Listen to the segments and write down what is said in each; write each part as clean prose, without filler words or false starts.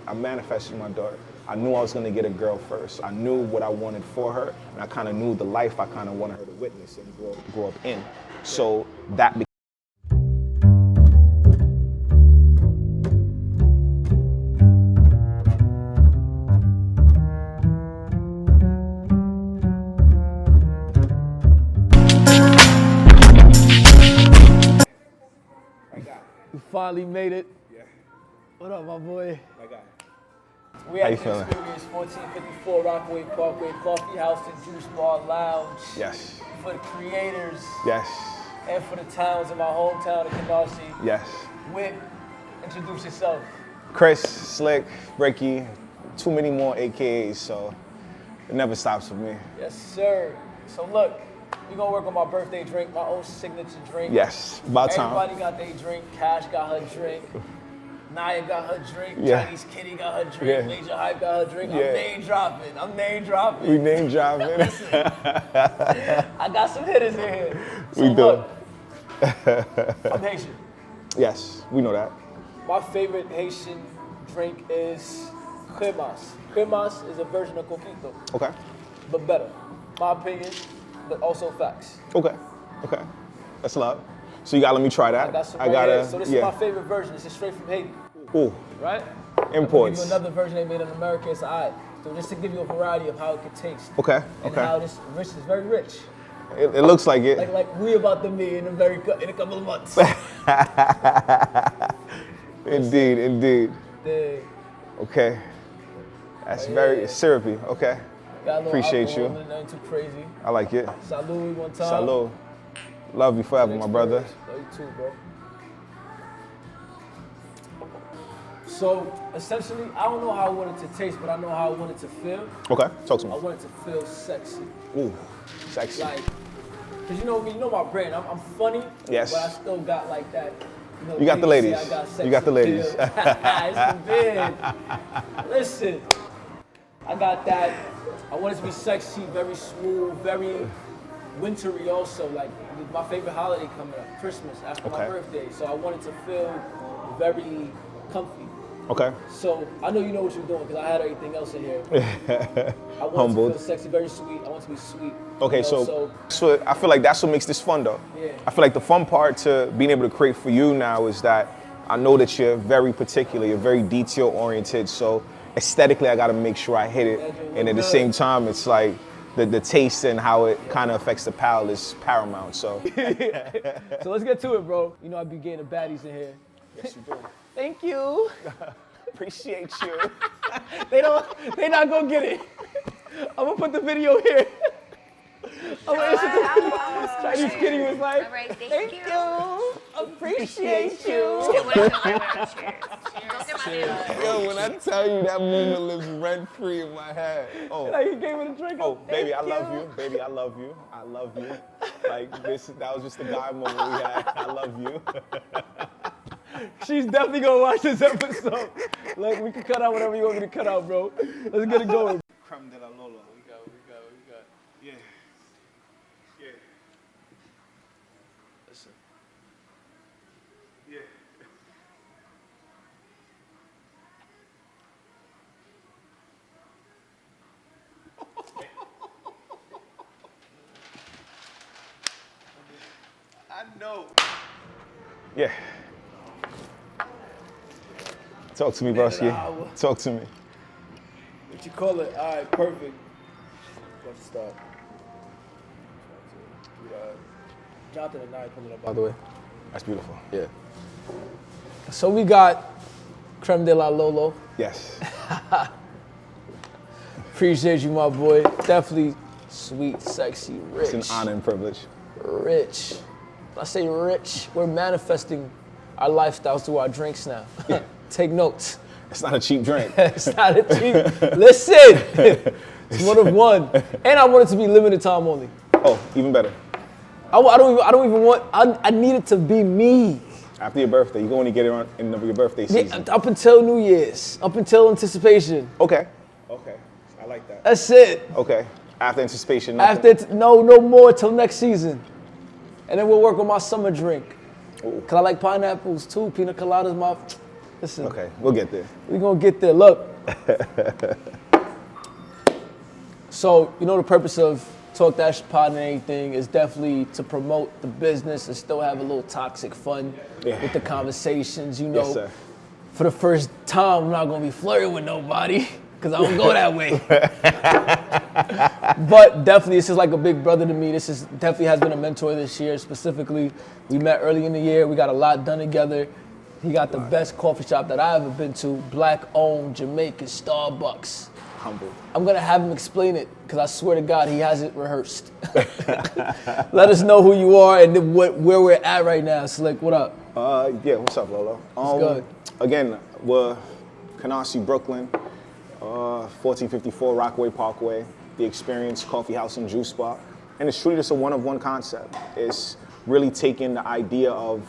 I manifested my daughter. I knew I was gonna get a girl first. I knew what I wanted for her, and I kind of knew the life I kind of wanted her to witness and grow up in. So that became You finally made it. Yeah. What up, my boy? My guy. We How at you the feeling? Xperience 1454 Rockaway Parkway, Coffee House and Juice Bar Lounge. Yes. For the creators Yes. and for the towns in my hometown of Canarsie. Yes. Whit, introduce yourself. Chris, Slick, Breaky, too many more AKAs, so it never stops for me. Yes, sir. So look, we're gonna work on my birthday drink, my own signature drink. Yes, about time. Everybody got their drink. Cash got her drink. Naya got her drink. Yeah. Chinese Kitty got her drink. Yeah. Major Hype got her drink. Yeah. I'm name dropping. We name dropping. I got some hitters in here. So We do. look, I'm Haitian. Yes, we know that. My favorite Haitian drink is cremas. Cremas is a version of coquito, Okay. but better. My opinion, but also facts. Okay. Okay. That's love. So you gotta let me try that. I got some I right gotta. here. So this is my favorite version. This is straight from Haiti, Ooh, right? imports. Give you another version they made in America. It's alright. So just to give you a variety of how it could taste. Okay. And Okay. how this rich is very rich. It looks like it. Like we about to be in a couple of months. Indeed, indeed. They Okay. That's very syrupy. Okay. got a little Appreciate alcohol you. in it, nothing too crazy. I like it. Salud one time. Salud. Love you forever, my brother. Love you too, bro. So essentially, I don't know how I want it to taste, but I know how I want it to feel. Okay. Talk to I me. want it to feel sexy. Ooh, sexy. Like, cause you know me, you know my brand. I'm funny, Yes. but I still got like that. You got the ladies ladies. say I got sex You got the appeal. ladies. It's the bid. Listen, I got that. I want it to be sexy, very smooth, very wintry also. Like my favorite holiday coming up, Christmas, after my Okay. birthday. So I want it to feel very comfy. Okay. So I know you know what you're doing because I had everything else in here. I want Humbled. it to feel sexy, very sweet. I want it to be sweet. Okay, you know, so I feel like that's what makes this fun, though. Yeah. I feel like the fun part to being able to create for you now is that I know that you're very particular, you're very detail oriented. So aesthetically, I got to make sure I hit it, and at the same time, it's like the taste and how it kind of affects the palate is paramount. So. So let's get to it, bro. You know I be getting the baddies in here. Yes, you do. Thank you. Appreciate you. They not gonna get it. I'm gonna put the video here. I'm gonna Chinese Kitty was like, All right, thank you. Appreciate you. Yo, when I tell you that moment lives rent free in my head. Oh. Like he gave me the drink. Oh, baby, I Thank love you. Baby, I love you. I love you. Like that was just a guy moment we had. I love you. She's definitely gonna watch this episode. Look, we can cut out whatever you want me to cut out, bro. Let's get it going. Creme de la Lola. We got. Yeah. Yeah. Listen. Yeah. I know. Yeah. Talk to me, broski. Talk to me. What you call it? All right, perfect. Let's start. Jonathan and I coming up, by the way. That's beautiful. Yeah. So we got creme de la Lolo. Yes. Appreciate you, my boy. Definitely sweet, sexy, rich. It's an honor and privilege. Rich. When I say rich, we're manifesting our lifestyles through our drinks now. Take notes. It's not a cheap drink. It's not a cheap. Listen, it's one of one, and I want it to be limited time only. Oh, even better. I don't even want. I need it to be me. After your birthday, you can only get it on in your birthday season. Up until New Year's, up until anticipation. Okay. Okay. I like that. That's it. Okay. After anticipation. Nothing. After no more till next season, and then we'll work on my summer drink. Ooh. Cause I like pineapples too. Pina coladas, Listen. Okay, we'll get there. We're gonna get there. Look. So, you know, the purpose of Talk That Shit Pod and anything is definitely to promote the business and still have a little toxic fun with the conversations, you know. Yes, sir. For the first time, I'm not gonna be flirting with nobody, because I don't go that way. But definitely, this is like a big brother to me. This is definitely has been a mentor this year. Specifically, we met early in the year. We got a lot done together. He got the best coffee shop that I ever been to, black-owned Jamaican Starbucks. Humble. I'm gonna have him explain it, because I swear to God, he has it rehearsed. Let us know who you are and where we're at right now. Slick, what up? Yeah, what's up, Lolo? What's good? Again, we're Canarsie, Brooklyn, 1454 Rockaway Parkway, the Xperience Coffee House and Juice Bar. And it's truly just a one-of-one concept. It's really taking the idea of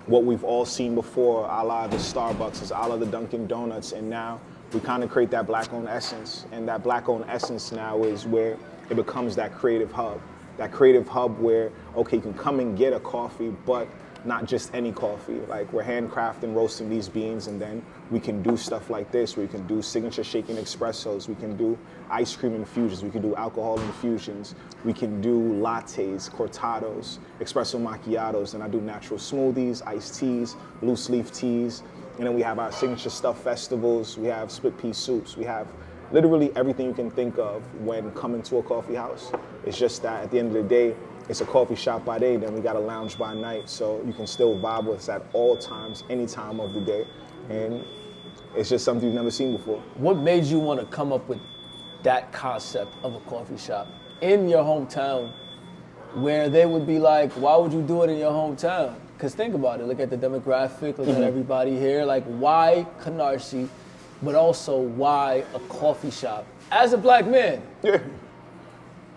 what we've all seen before, a la the Starbucks, a la the Dunkin' Donuts, and now we kind of create that black-owned essence. And that black-owned essence now is where it becomes that creative hub. That creative hub where, okay, you can come and get a coffee, but not just any coffee. Like, we're handcrafting, roasting these beans, and then we can do stuff like this. We can do signature shaking espressos. We can do ice cream infusions. We can do alcohol infusions. We can do lattes, cortados, espresso macchiatos, and I do natural smoothies, iced teas, loose leaf teas. And then we have our signature stuff festivals. We have split pea soups. We have literally everything you can think of when coming to a coffee house. It's just that at the end of the day, it's a coffee shop by day, then we got a lounge by night. So you can still vibe with us at all times, any time of the day. And it's just something you've never seen before. What made you want to come up with that concept of a coffee shop in your hometown, where they would be like, why would you do it in your hometown? Because think about it, look at the demographic, look at everybody here. Like, why Canarsie, but also why a coffee shop as a black man? Yeah.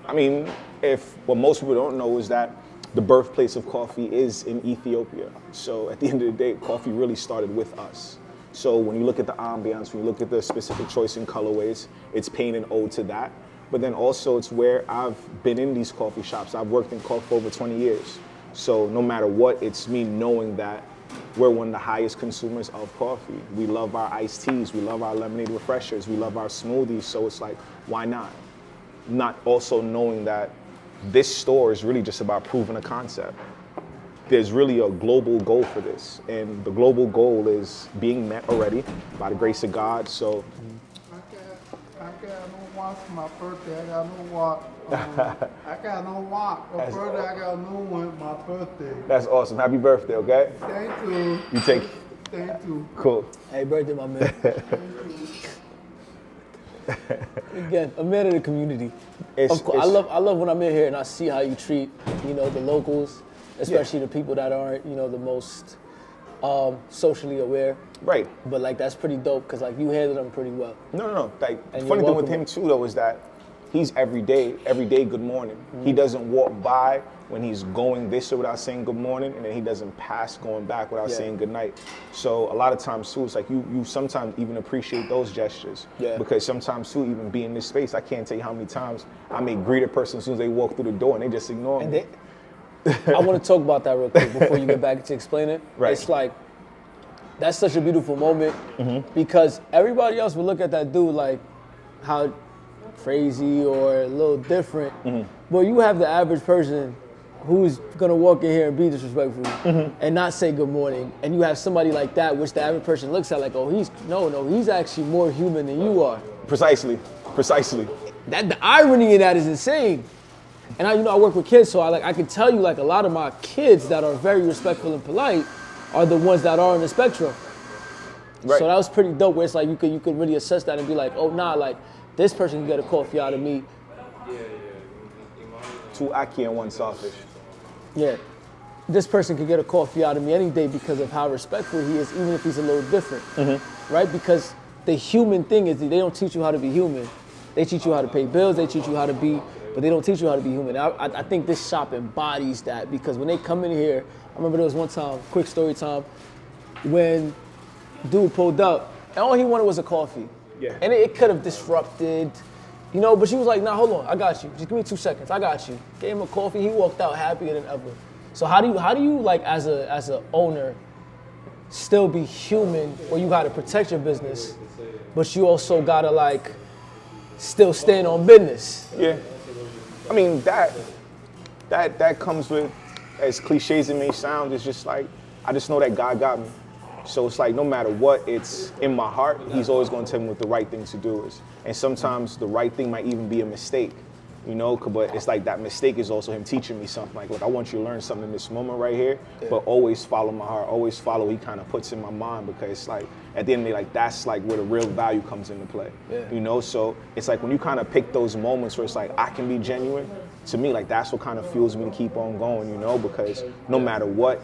I mean, if what most people don't know is that the birthplace of coffee is in Ethiopia. So at the end of the day, coffee really started with us. So when you look at the ambiance, when you look at the specific choice in colorways, it's paying an ode to that. But then also it's where I've been in these coffee shops. I've worked in coffee for over 20 years. So no matter what, it's me knowing that we're one of the highest consumers of coffee. We love our iced teas, we love our lemonade refreshers, we love our smoothies. So it's like, why not? Not also knowing that this store is really just about proving a concept. There's really a global goal for this, and the global goal is being met already by the grace of God. So I got no watch for my birthday. I got no watch. I got no watch for birthday. I got no one my birthday. that's awesome. Happy birthday, okay? Thank you. You take, Thank you. cool. Happy birthday, my man. Again, a man of the community. Of course, I love when I'm in here and I see how you treat, you know, the locals, especially the people that aren't, you know, the most socially aware. Right. But like, that's pretty dope, because like, you handle them pretty well. No. Like, the And funny you're thing with welcome. him too, though, is that he's every day good morning. He doesn't walk by when he's going this way without saying good morning, and then he doesn't pass going back without saying good night. So a lot of times too, it's like you sometimes even appreciate those gestures. Yeah. Because sometimes too, even being in this space, I can't tell you how many times I may greet a person as soon as they walk through the door and they just ignore me. I want to talk about that real quick before you get back to explain it. Right. It's like, that's such a beautiful moment, because everybody else would look at that dude like, how crazy or a little different. But you have the average person who's gonna walk in here and be disrespectful and not say good morning. And you have somebody like that, which the average person looks at like, oh, he's actually more human than you are. Precisely. That the irony in that is insane. And I work with kids, so I can tell you, like, a lot of my kids that are very respectful and polite are the ones that are on the spectrum. Right. So that was pretty dope, where it's like you could really assess that and be like, oh nah, like, this person can get a coffee out of me. Two Aki and one Sawfish. Yeah. This person could get a coffee out of me any day because of how respectful he is, even if he's a little different. Right? Because the human thing is that they don't teach you how to be human. They teach you how to pay bills, they teach you how to be, but they don't teach you how to be human. I think this shop embodies that, because when they come in here, I remember there was one time, quick story time, when dude pulled up and all he wanted was a coffee. Yeah. And it could have disrupted, but she was like, nah, hold on, I got you. Just give me 2 seconds, I got you. Gave him a coffee, he walked out happier than ever. So how do you like, as a owner, still be human, where you gotta protect your business, but you also gotta like still stand on business. Yeah. I mean, that comes with, as cliche as it may sound, it's just like, I just know that God got me. So it's like, no matter what, it's in my heart, he's always gonna tell me what the right thing to do is. And sometimes the right thing might even be a mistake, you know, but it's like that mistake is also him teaching me something. Like, look, I want you to learn something in this moment right here, but always follow my heart, always follow what he kind of puts in my mind, because it's like, at the end of the day, like, that's like where the real value comes into play, you know? So it's like when you kind of pick those moments where it's like, I can be genuine, to me, like, that's what kind of fuels me to keep on going, you know, because no matter what,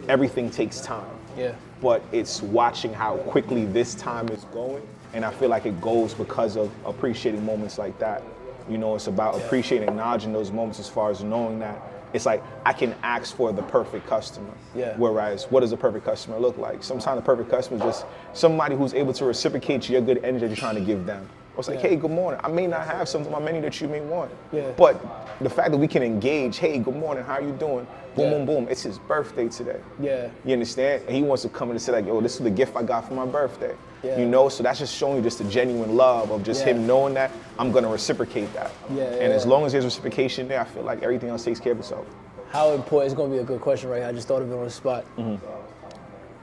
everything takes time. Yeah. But it's watching how quickly this time is going, and I feel like it goes because of appreciating moments like that. You know, it's about appreciating, acknowledging those moments, as far as knowing that it's like I can ask for the perfect customer. Yeah. Whereas, what does a perfect customer look like? Sometimes the perfect customer is just somebody who's able to reciprocate your good energy that you're trying to give them. Or it's like, hey, good morning. I may not have something on my menu that you may want. Yeah. But the fact that we can engage, hey, good morning, how you doing? Boom, boom, boom. It's his birthday today. Yeah. You understand? And he wants to come in and say like, yo, this is the gift I got for my birthday. Yeah. You know, so that's just showing you just the genuine love of just him knowing that I'm gonna reciprocate that. And as long as there's reciprocation there, I feel like everything else takes care of itself. How important, it's gonna be a good question right here, I just thought of it on the spot.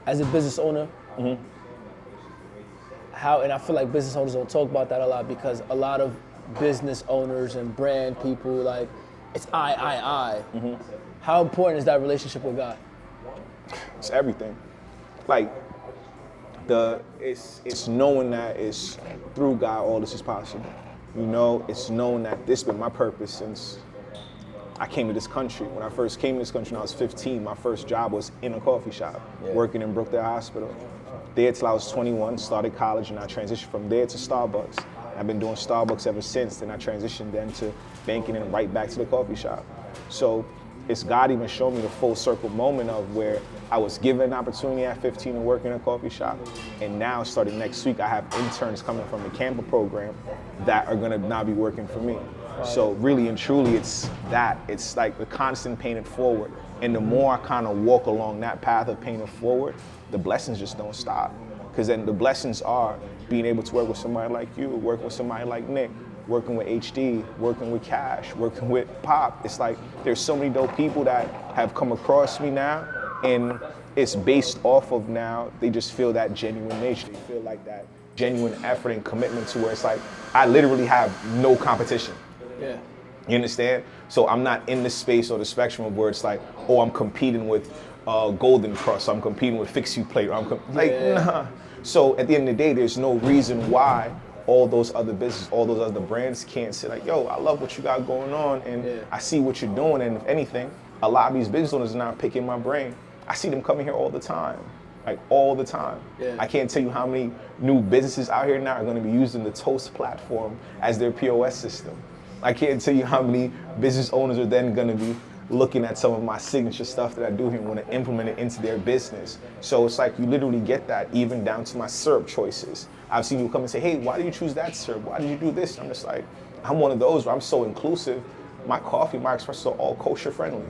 As a business owner, how, and I feel like business owners don't talk about that a lot, because a lot of business owners and brand people, like, it's I. How important is that relationship with God? It's everything. Like, it's knowing that it's through God all this is possible. You know, it's knowing that this has been my purpose since I came to this country. When I first came to this country when I was 15, my first job was in a coffee shop, working in Brookdale Hospital. There till I was 21, started college, and I transitioned from there to Starbucks. I've been doing Starbucks ever since. Then I transitioned then to banking and right back to the coffee shop. So it's God even showed me the full circle moment of where I was given an opportunity at 15 to work in a coffee shop. And now starting next week, I have interns coming from the Camper program that are gonna now be working for me. So really and truly, it's that. It's like the constant paying it forward. And the more I kind of walk along that path of paying it forward, the blessings just don't stop. Because then the blessings are being able to work with somebody like you, working with somebody like Nick, working with HD, working with Cash, working with Pop. It's like there's so many dope people that have come across me now, and it's based off of now, they just feel that genuine nature. They feel like that genuine effort and commitment to where it's like, I literally have no competition. Yeah. You understand? So I'm not in the space or the spectrum of where it's like, oh, I'm competing with Golden Cross, I'm competing with Fix You Plate, nah. So at the end of the day, there's no reason why all those other businesses, all those other brands can't say like, yo, I love what you got going on, and I see what you're doing, and if anything, a lot of these business owners are now picking my brain. I see them coming here all the time, like all the time. I can't tell you how many new businesses out here now are gonna be using the Toast platform as their POS system. I can't tell you how many business owners are then gonna be looking at some of my signature stuff that I do here and want to implement it into their business. So it's like you literally get that even down to my syrup choices. I've seen you come and say, hey, why did you choose that syrup? Why did you do this? I'm just like, I'm one of those where I'm so inclusive. My coffee, my espresso are all kosher friendly.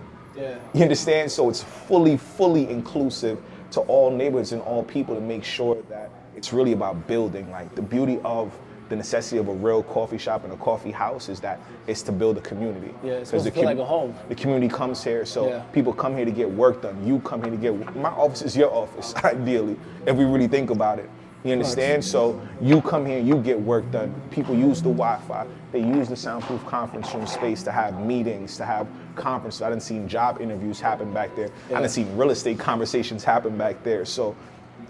You understand? So it's fully inclusive to all neighborhoods and all people, to make sure that it's really about building. Like, the beauty of the necessity of a real coffee shop and a coffee house is that it's to build a community. It's supposed to feel like a home. The community comes here, so people come here to get work done. You come here to get, my office is your office, ideally, if we really think about it. You understand? So you come here, you get work done. People use the Wi-Fi. They use the soundproof conference room space to have meetings, to have conferences. I done seen job interviews happen back there. I done seen real estate conversations happen back there. So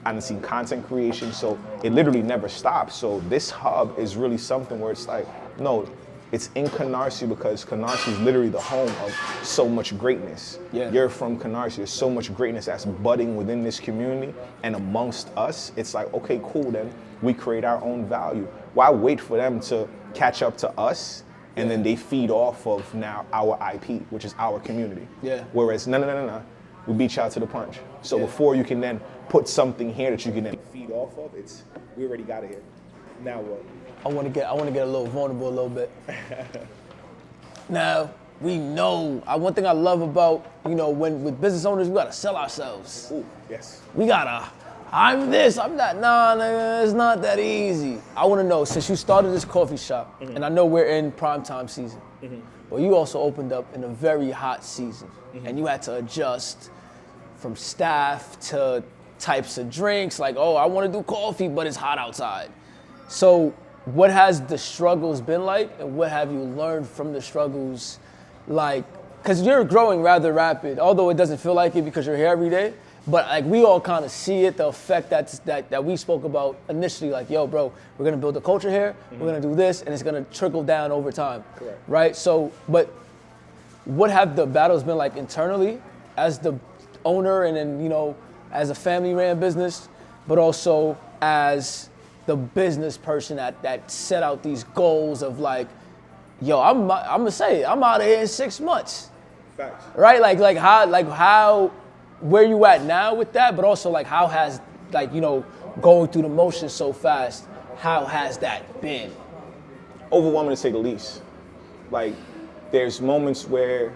I done seen content creation. So it literally never stops. So this hub is really something where it's like, no, it's in Canarsie because Canarsie is literally the home of so much greatness. You're from Canarsie. There's so much greatness that's budding within this community and amongst us. It's like, okay, cool, then we create our own value. Why wait for them to catch up to us and then they feed off of now our IP, which is our community? Whereas, no. We beat you out to the punch. So before you can then put something here that you can then feed off of, we already got it here. Now what? I want to get a little vulnerable a little bit. Now, we know. One thing I love about, when with business owners, we gotta sell ourselves. Ooh, yes. We gotta, I'm this, I'm that. Nah, nigga, it's not that easy. I wanna know, since you started this coffee shop, and I know we're in prime time season, but you also opened up in a very hot season, and you had to adjust from staff to types of drinks, like, oh, I wanna do coffee, but it's hot outside. So what has the struggles been like, and what have you learned from the struggles? Like, because you're growing rather rapid, although it doesn't feel like it because you're here every day, but like we all kind of see it, the effect that we spoke about initially, like, yo, bro, we're gonna build a culture here, we're gonna do this, and it's gonna trickle down over time. Correct. Right? So, but what have the battles been like internally as the owner, and then, as a family ran business, but also as the business person that set out these goals of like, yo, I'm gonna say I'm out of here in 6 months. Facts. Right? Like how where you at now with that, but also like how has, like, going through the motions so fast, how has that been? Overwhelming to say the least. Like, there's moments where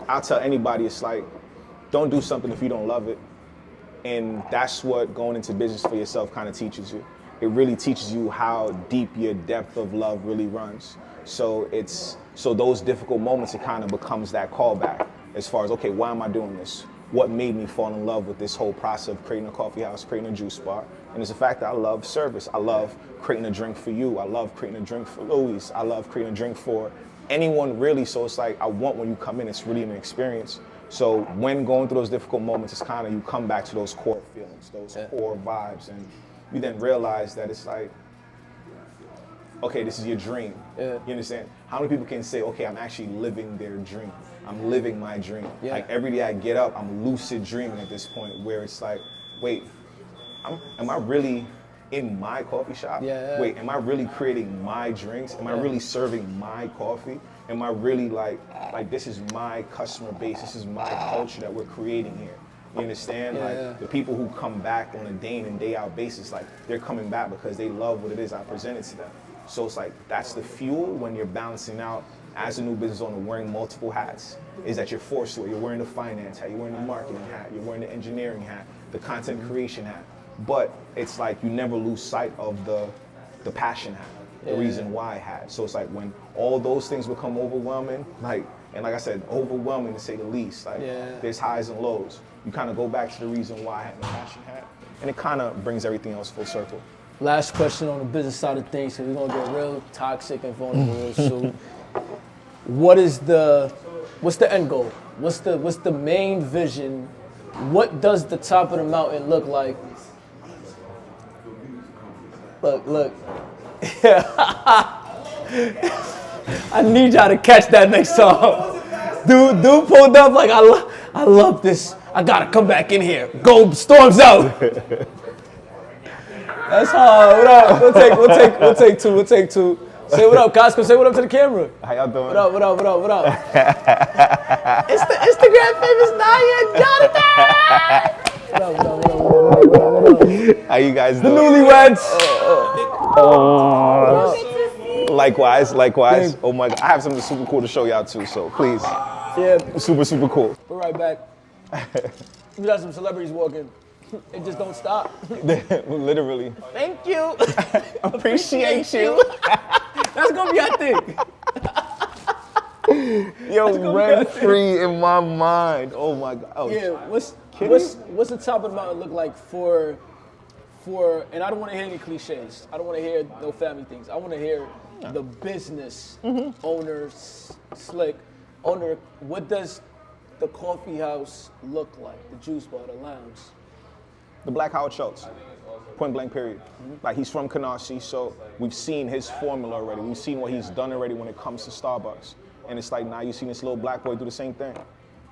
I'll tell anybody, it's like, don't do something if you don't love it. And that's what going into business for yourself kind of teaches you. It really teaches you how deep your depth of love really runs. So those difficult moments, it kind of becomes that callback as far as, okay, why am I doing this? What made me fall in love with this whole process of creating a coffee house, creating a juice bar? And it's the fact that I love service. I love creating a drink for you. I love creating a drink for Louis. I love creating a drink for anyone really. So it's like, I want when you come in, it's really an experience. So when going through those difficult moments, it's kind of, you come back to those core feelings, those core vibes, and you then realize that it's like, okay, this is your dream. Yeah. You understand? How many people can say, okay, I'm actually living their dream. I'm living my dream. Yeah. Like every day I get up, I'm lucid dreaming at this point where it's like, wait, am I really in my coffee shop? Yeah. Wait, am I really creating my drinks? Am I really serving my coffee? Am I really like this is my customer base, this is my culture that we're creating here. You understand? Yeah. Like the people who come back on a day in and day out basis, like they're coming back because they love what it is I presented to them. So it's like, that's the fuel when you're balancing out as a new business owner wearing multiple hats, is that you're forced to it. You're wearing the finance hat, you're wearing the marketing hat, you're wearing the engineering hat, the content creation hat. But it's like you never lose sight of the passion hat, the reason why hat. So it's like when all those things become overwhelming, like I said, overwhelming to say the least, like there's highs and lows. You kind of go back to the reason why I had the passion hat, and it kind of brings everything else full circle. Last question on the business side of things, so we're gonna get real toxic and vulnerable real soon. What's the end goal? What's the main vision? What does the top of the mountain look like? Look. I need y'all to catch that next time. Dude pulled up like, I love this. I gotta come back in here. Go, storms out. That's hard. What up? We'll take two. Say what up, Costco. Say what up to the camera. How y'all doing? What up? It's the Instagram famous Naya Jonathan. What up? How you guys The doing? newlyweds. Likewise. Oh my God, I have something super cool to show y'all too, so please. Yeah. Super cool. We're right back. We got some celebrities walking. It just don't stop. Literally. Thank you. Appreciate you. That's gonna be our thing. Yo, rent free in my mind. Oh my God. Oh, yeah. What's the top of the mountain look like for? And I don't want to hear any cliches. I don't want to hear no family things. I want to hear the business owner, slick owner. What does the coffee house look like? The juice bar, the lounge. The Black Howard Schultz, point blank period. Like he's from Canarsie, so we've seen his formula already. We've seen what he's done already when it comes to Starbucks. And it's like now you've seen this little black boy do the same thing.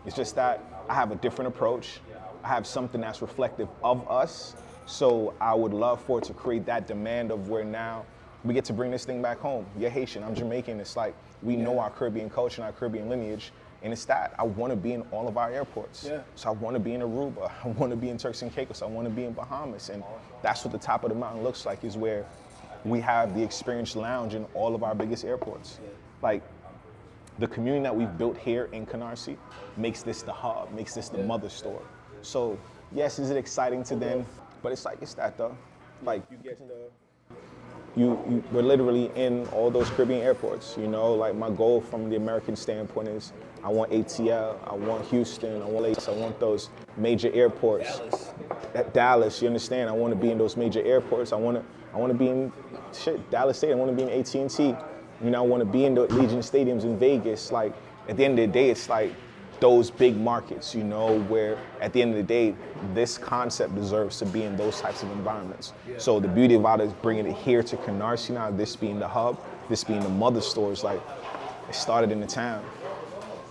It's just that I have a different approach. I have something that's reflective of us. So I would love for it to create that demand of where now we get to bring this thing back home. You're Haitian, I'm Jamaican. It's like we know our Caribbean culture and our Caribbean lineage. And it's that I want to be in all of our airports. Yeah. So I want to be in Aruba. I want to be in Turks and Caicos. I want to be in Bahamas. And that's what the top of the mountain looks like, is where we have the Xperience lounge in all of our biggest airports. Yeah. Like the community that we've built here in Canarsie makes this the hub, makes this the mother store. So yes, is it exciting to them? But it's that though. Like you get we're literally in all those Caribbean airports, you know, like my goal from the American standpoint is I want ATL, I want Houston, I want those major airports. Dallas, you understand? I want to be in those major airports. I want to be in Dallas State. I want to be in AT&T. You know, I want to be in the Legion stadiums in Vegas. Like at the end of the day, it's like those big markets, you know, where at the end of the day, this concept deserves to be in those types of environments. So the beauty about it is bringing it here to Canarsie now, this being the hub, this being the mother stores, like it started in the town.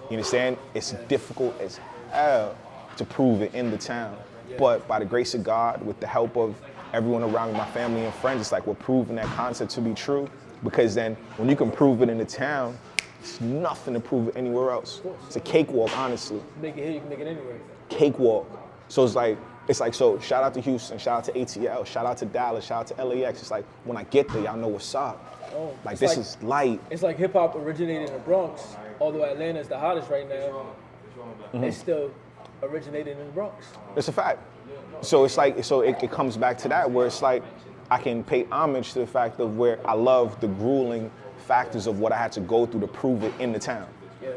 You understand? It's difficult as hell to prove it in the town. But by the grace of God, with the help of everyone around me, my family and friends, it's like we're proving that concept to be true. Because then when you can prove it in the town, it's nothing to prove it anywhere else. It's a cakewalk, honestly. Make it here, you can make it anywhere. Cakewalk. So so shout out to Houston, shout out to ATL, shout out to Dallas, shout out to LAX. It's like when I get there, y'all know what's up. Oh, like this is light. It's like hip hop originated in the Bronx, although Atlanta is the hottest right now. It's still originated in the Bronx. It's a fact. So it's like, it comes back to that where it's like, I can pay homage to the fact of where I love the grueling factors of what I had to go through to prove it in the town.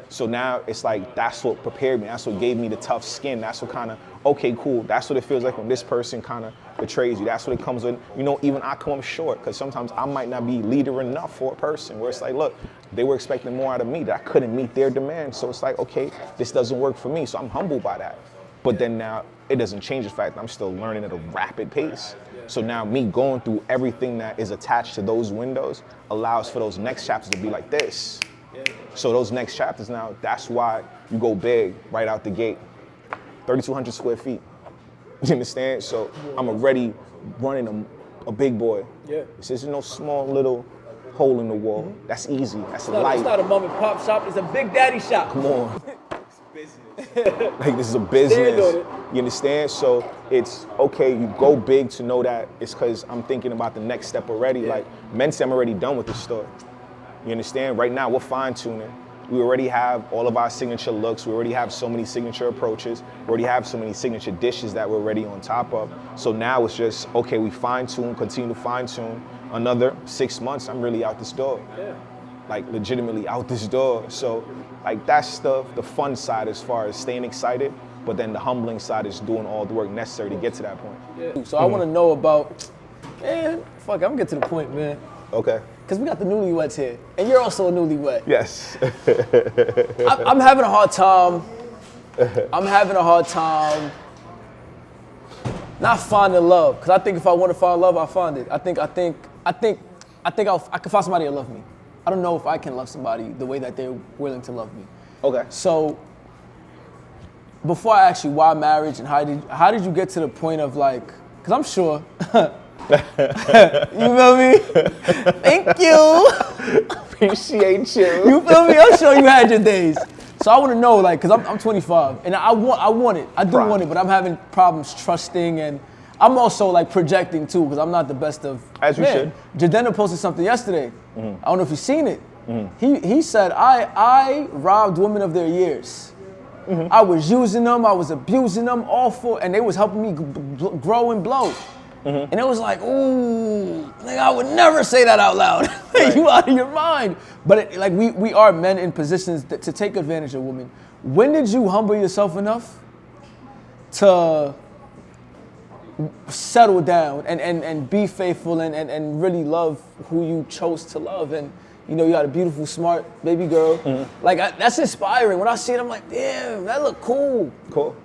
So now it's like, that's what prepared me. That's what gave me the tough skin. That's what kind of, okay, cool. That's what it feels like when this person kind of betrays you. That's what it comes with. You know, even I come up short because sometimes I might not be leader enough for a person where it's like, look, they were expecting more out of me that I couldn't meet their demands. So it's like, okay, this doesn't work for me. So I'm humbled by that. But then now it doesn't change the fact that I'm still learning at a rapid pace. So now me going through everything that is attached to those windows allows for those next chapters to be like this. So those next chapters now, that's why you go big right out the gate. 3,200 square feet. You understand? So I'm already running a big boy. This isn't no small little hole in the wall. That's easy. That's light. It's not a mom and pop shop. It's a big daddy shop. Come on. Like this is a business. You understand? So it's okay, you go big to know that it's because I'm thinking about the next step already. Like men say I'm already done with this store. You understand? Right now we're fine tuning. We already have all of our signature looks. We already have so many signature approaches. We already have so many signature dishes that we're already on top of. So now it's just, okay, we fine tune, continue to fine tune. Another 6 months, I'm really out this door. Like legitimately out this door. So like that's the fun side as far as staying excited, but then the humbling side is doing all the work necessary to get to that point. So I want to know about, man, fuck, I'm gonna get to the point, man. Okay. Because we got the newlyweds here, and you're also a newlywed. Yes. I'm having a hard time. I'm having a hard time not finding love. Because I think if I want to find love, I'll find it. I think I can find somebody to love me. I don't know if I can love somebody the way that they're willing to love me. Okay. So before I ask you why marriage and how did you get to the point of like, because I'm sure. You feel me? Thank you. Appreciate you. You feel me? I'm sure you had your days. So I want to know, like, because I'm 25 and I want it. I do want it, but I'm having problems trusting, and I'm also like projecting too because I'm not the best of. As you should. Jadena posted something yesterday. I don't know if you've seen it. He said, I robbed women of their years. I was using them, I was abusing them, and they was helping me grow and blow. And it was like, ooh, like I would never say that out loud. Right. You out of your mind. But we are men in positions to take advantage of women. When did you humble yourself enough to settle down and be faithful and really love who you chose to love? And you know, you got a beautiful, smart baby girl. Like, that's inspiring. When I see it, I'm like, damn, that look cool. Cool.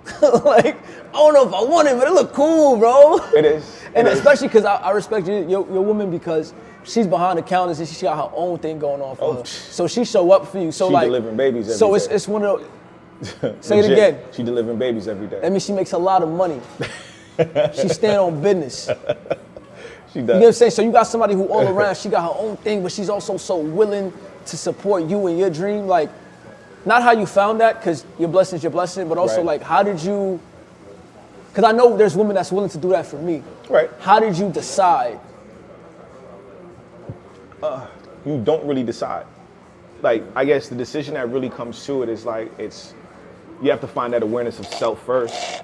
Like, I don't know if I want it, but it look cool, bro. It is. And especially because I respect your woman because she's behind the counters and she got her own thing going on for her. So she show up for you. So she like, delivering babies every day. So it's one of those, say it again. She delivering babies every day. That means she makes a lot of money. She stand on business. She does. You know what I'm saying? So you got somebody who all around, she got her own thing, but she's also so willing to support you and your dream. Like, not how you found that, because your blessing's your blessing, but also like, how did you, because I know there's women that's willing to do that for me. Right. How did you decide? You don't really decide. like, I guess the decision that really comes to it is like, you have to find that awareness of self first.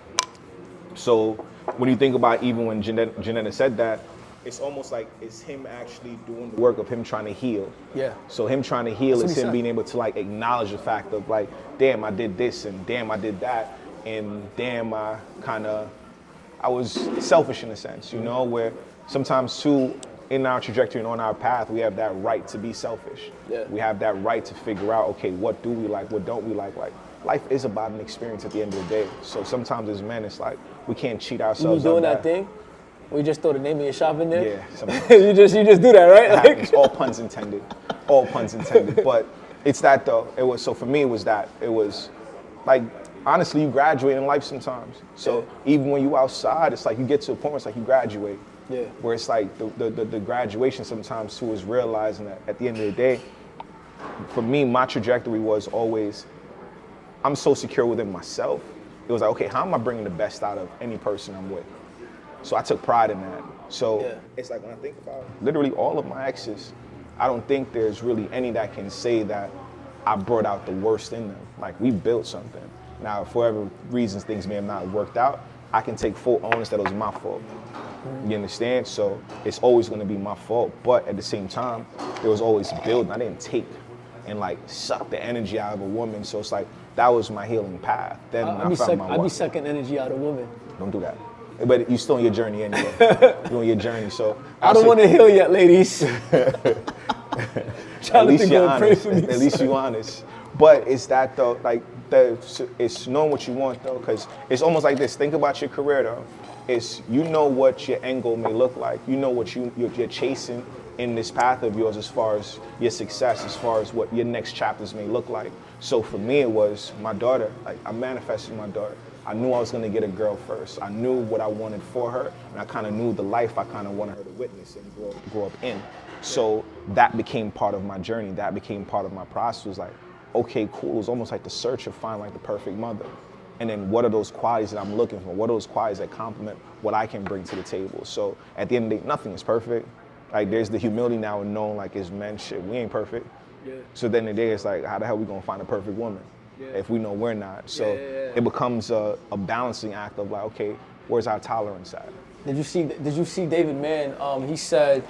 So when you think about even when Janetta said that, it's almost like it's him actually doing the work of him trying to heal. Yeah. So him trying to heal That's is what he him said. being able to like acknowledge the fact of like, damn, I did this, and damn, I did that, and damn, I was selfish in a sense, you know, where sometimes too, in our trajectory and on our path, we have that right to be selfish. Yeah. We have that right to figure out, okay, what do we like, what don't we like? Like, life is about an experience at the end of the day. So sometimes as men, it's like, we can't cheat You ourselves. doing of that thing? We just throw the name of your shop in there? Yeah. Sometimes. you just do that, right? It happens. All puns intended. All puns intended. But it's that though. So for me, it was like, honestly, you graduate in life sometimes. So even when you outside, it's like you get to a point where it's like you graduate. Yeah. Where it's like the graduation sometimes too is realizing that at the end of the day, for me, my trajectory was always, I'm so secure within myself. It was like, okay, how am I bringing the best out of any person I'm with? So I took pride in that. So it's like when I think about literally all of my exes, I don't think there's really any that can say that I brought out the worst in them. Like, we built something. Now, for whatever reasons things may have not worked out, I can take full onus that it was my fault. You understand? So it's always gonna be my fault. But at the same time, there was always building. I didn't take and like suck the energy out of a woman. So it's like, that was my healing path. Then I found my wife. I'd be sucking energy out of women. Don't do that. But you're still on your journey anyway. You're on your journey, so. I don't want to heal yet, ladies. At least you're honest. At least you're honest. But it's that though, like, it's knowing what you want though, because it's almost like this. Think about your career though. It's, you know what your end goal may look like. You know what you're chasing in this path of yours as far as your success, as far as what your next chapters may look like. So for me, it was my daughter. Like, I manifested my daughter. I knew I was gonna get a girl first. I knew what I wanted for her, and I kind of knew the life I kind of wanted her to witness and grow up in. So that became part of my journey. That became part of my process. It was like, okay, cool. It was almost like the search of finding like the perfect mother. And then what are those qualities that I'm looking for? What are those qualities that complement what I can bring to the table? So at the end of the day, nothing is perfect. Like, there's the humility now of knowing, like, as men, shit, we ain't perfect. Yeah. So then the day it's like, how the hell we gonna find a perfect woman if we know we're not? So it becomes a balancing act of like, okay, where's our tolerance at? Did you see David Mann? He said,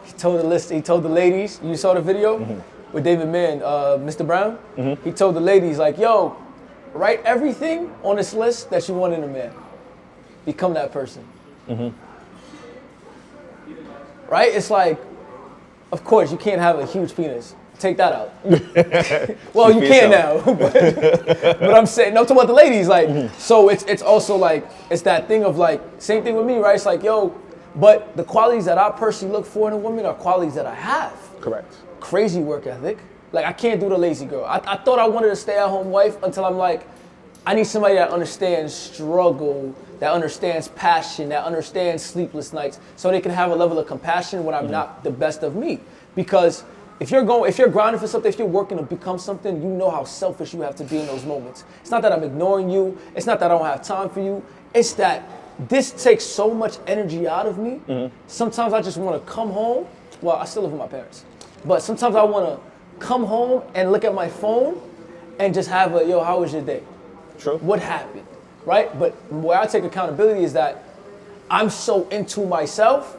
he told the ladies, you saw the video with David Mann, Mr. Brown? He told the ladies, like, yo, write everything on this list that you want in a man. Become that person. Right? It's like, of course, you can't have a huge penis. Take that out. Well, you can now. But I'm saying, no, I'm talking about the ladies. Like, so it's also like, it's that thing of like, same thing with me, right? It's like, yo, but the qualities that I personally look for in a woman are qualities that I have. Correct. Crazy work ethic. Like, I can't do the lazy girl. I thought I wanted a stay-at-home wife until I'm like, I need somebody that understands struggle, that understands passion, that understands sleepless nights, so they can have a level of compassion when I'm not the best of me. Because if you're grinding for something, if you're working to become something, you know how selfish you have to be in those moments. It's not that I'm ignoring you. It's not that I don't have time for you. It's that this takes so much energy out of me. Sometimes I just want to come home. Well, I still live with my parents. But sometimes I want to come home and look at my phone and just have a, yo, how was your day? True. What happened, right? But where I take accountability is that I'm so into myself,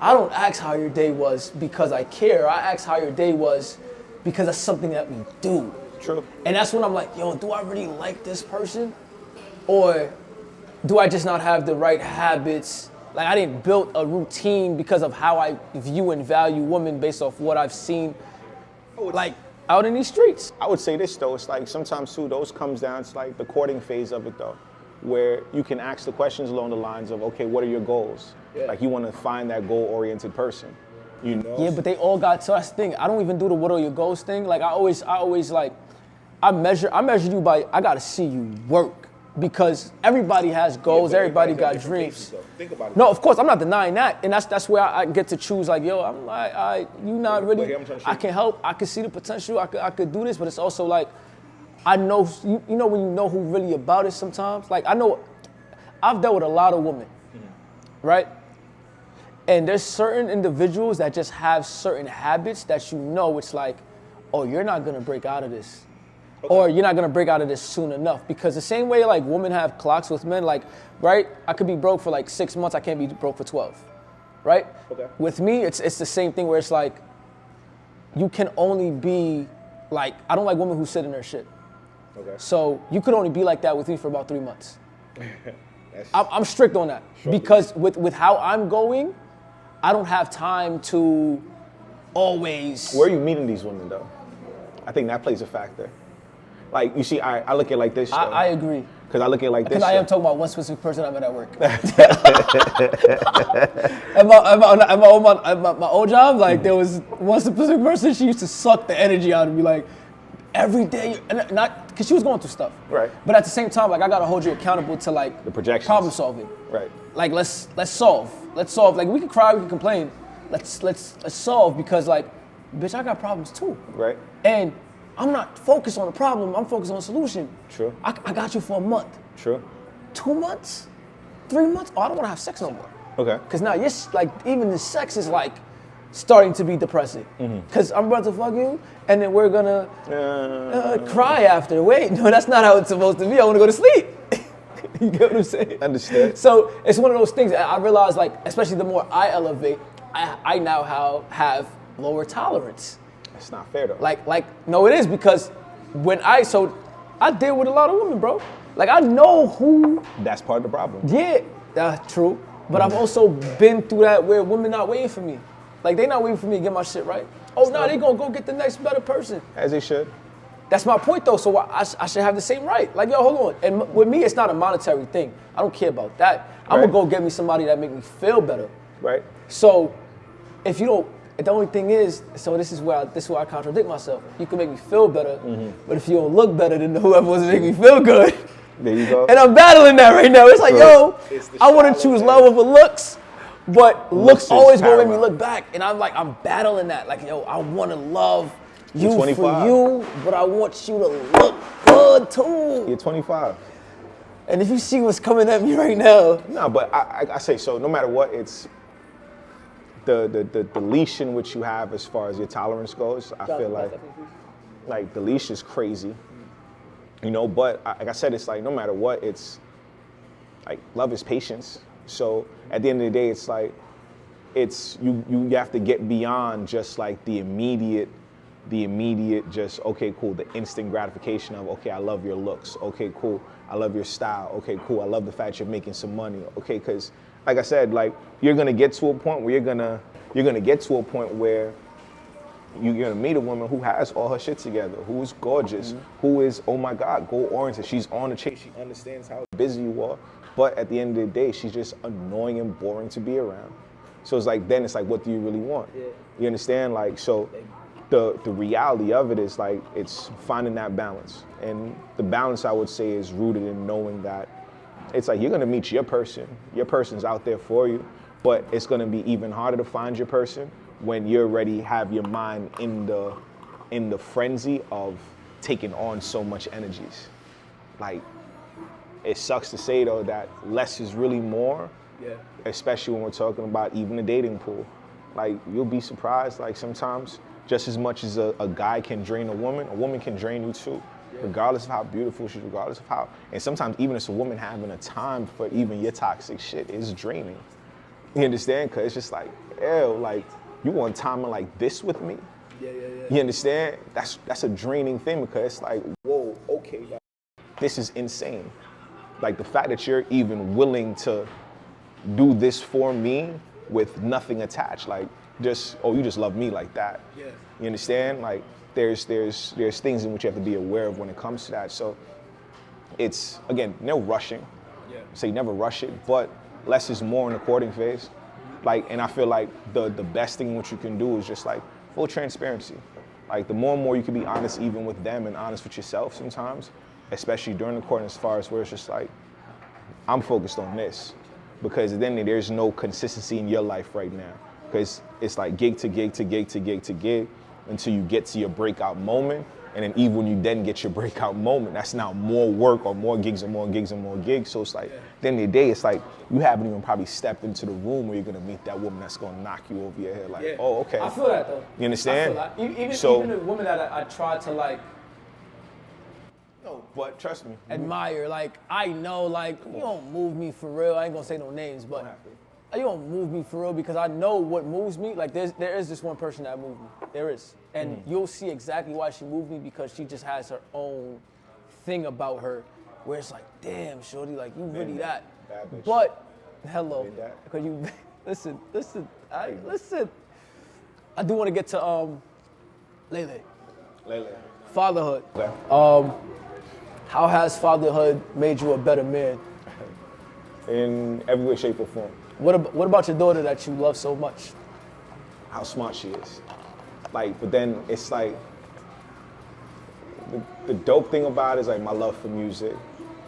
I don't ask how your day was because I care. I ask how your day was because that's something that we do. True. And that's when I'm like, yo, do I really like this person? Or do I just not have the right habits? Like, I didn't build a routine because of how I view and value women based off what I've seen, like, out in these streets. I would say this though, it's like sometimes too, those comes down to like the courting phase of it though, where you can ask the questions along the lines of, okay, what are your goals? Like, you want to find that goal-oriented person, you know? Yeah, but they all got, so that's the thing. I don't even do the what are your goals thing. Like, I always like, I measure you by, I gotta see you work. Because everybody has goals, everybody got dreams. Think about it. No, of course, I'm not denying that. And that's where I get to choose, like, yo, I'm like, you not really, I can help, I can see the potential, I could do this, but it's also like, I know, you know when you know who really about it sometimes? Like, I know, I've dealt with a lot of women, right? And there's certain individuals that just have certain habits that you know it's like, oh, you're not gonna break out of this. Or you're not gonna break out of this soon enough. Because the same way like women have clocks with men, like, right? I could be broke for like 6 months, I can't be broke for 12, right? Okay. With me, it's the same thing where it's like, you can only be like, I don't like women who sit in their shit. Okay. So you could only be like that with me for about 3 months. I'm strict on that. Because with how I'm going, I don't have time to always. Where are you meeting these women though? I think that plays a factor. Like, you see, I look at it like this. I agree. Because I look at it like this. Because I am talking about one specific person I met at work. at my old job, like, there was one specific person, she used to suck the energy out of me, like, every day. And not, because she was going through stuff. Right. But at the same time, like, I got to hold you accountable to, like, the projections. Problem solving. Right. Like, let's solve. Let's solve. Like, we can cry, we can complain. Let's solve, because, like, bitch, I got problems too. Right. And I'm not focused on the problem, I'm focused on the solution. True. I got you for a month. True. 2 months? 3 months? Oh, I don't want to have sex no more. Okay. Because now you're like, even the sex is like starting to be depressing. Because I'm about to fuck you, and then we're gonna cry after. Wait, no, that's not how it's supposed to be. I want to go to sleep. You get what I'm saying? Understood. So it's one of those things. I realize, like, especially the more I elevate, I now have lower tolerance. It's not fair though. Like, no, it is, because I deal with a lot of women, bro. Like, I know who. That's part of the problem. Yeah, true. But I've also been through that where women not waiting for me. Like, they not waiting for me to get my shit right. Oh, no, they gonna go get the next better person. As they should. That's my point, though. So I should have the same right. Like, yo, hold on. And with me, it's not a monetary thing. I don't care about that. I'm gonna go get me somebody that make me feel better. Right. So if you don't. The only thing is, so this is where I contradict myself. You can make me feel better, but if you don't look better than whoever wants to make me feel good. There you go. And I'm battling that right now. It's like, yo, I want to choose love over looks, but looks always gonna make me look back. And I'm battling that. Like, yo, I want to love you for you, but I want you to look good too. You're 25. And if you see what's coming at me right now. No, but I say, so no matter what, it's the leash in which you have as far as your tolerance goes. I feel like the leash is crazy, you know, but like I said, it's like no matter what, it's like love is patience. So at the end of the day, it's like you have to get beyond just like the immediate just, okay, cool, the instant gratification of, okay, I love your looks, okay, cool, I love your style, okay, cool, I love the fact you're making some money, okay, because like I said, like you're gonna get to a point where you're gonna get to a point where you're gonna meet a woman who has all her shit together, who is gorgeous, who is, oh my God, goal oriented. She's on the chase. She understands how busy you are, but at the end of the day, she's just annoying and boring to be around. So it's like, then it's like, what do you really want? Yeah. You understand? Like, so the reality of it is like, it's finding that balance, and the balance I would say is rooted in knowing that it's like you're gonna meet your person. Your person's out there for you, but it's gonna be even harder to find your person when you already have your mind in the frenzy of taking on so much energies. Like, it sucks to say though that less is really more. Yeah. Especially when we're talking about even the dating pool. Like, you'll be surprised. Like, sometimes just as much as a guy can drain a woman can drain you too. Regardless of how beautiful she is, regardless of how, and sometimes even as a woman having a time for even your toxic shit is draining. You understand? Because it's just like, ew, like, you want timing like this with me? Yeah. You understand? That's a draining thing, because it's like, whoa, okay, this is insane. Like, the fact that you're even willing to do this for me with nothing attached, like, just, oh, you just love me like that. Yeah. You understand? Like, there's things in which you have to be aware of when it comes to that. So it's, again, no rushing. Yeah. Say never rush it, but less is more in the courting phase. Like, and I feel like the best thing what you can do is just like full transparency. Like, the more and more you can be honest even with them and honest with yourself sometimes, especially during the courting, as far as where it's just like, I'm focused on this. Because then there's no consistency in your life right now. Because it's like gig to gig to gig to gig to gig. until you get to your breakout moment. And then even when you then get your breakout moment, that's now more work or more gigs and more gigs and more gigs. So it's like, at the end of the day, it's like you haven't even probably stepped into the room where you're gonna meet that woman that's gonna knock you over your head. Like, oh, okay. I feel that though. You understand? I feel that. So, even the women that I try to like no, but trust me. admire, like I know, like you don't move me for real. I ain't gonna say no names, but you don't move me for real because I know what moves me. Like there is this one person that moved me. There is. And you'll see exactly why she moved me because she just has her own thing about her where it's like, damn, shorty, like you really that. Bad bitch. But hello. Because you listen. I do want to get to Lele. Fatherhood. Okay. How has fatherhood made you a better man? In every way, shape, or form. What about your daughter that you love so much? How smart she is. Like, but then it's like, the dope thing about it is like my love for music,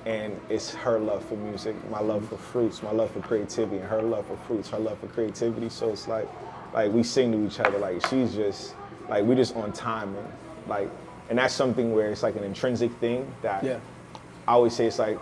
and it's her love for music, my love for fruits, my love for creativity, and her love for fruits, her love for creativity. So it's like we sing to each other, like she's just, like we're just on timing, like, and that's something where it's like an intrinsic thing that I always say it's like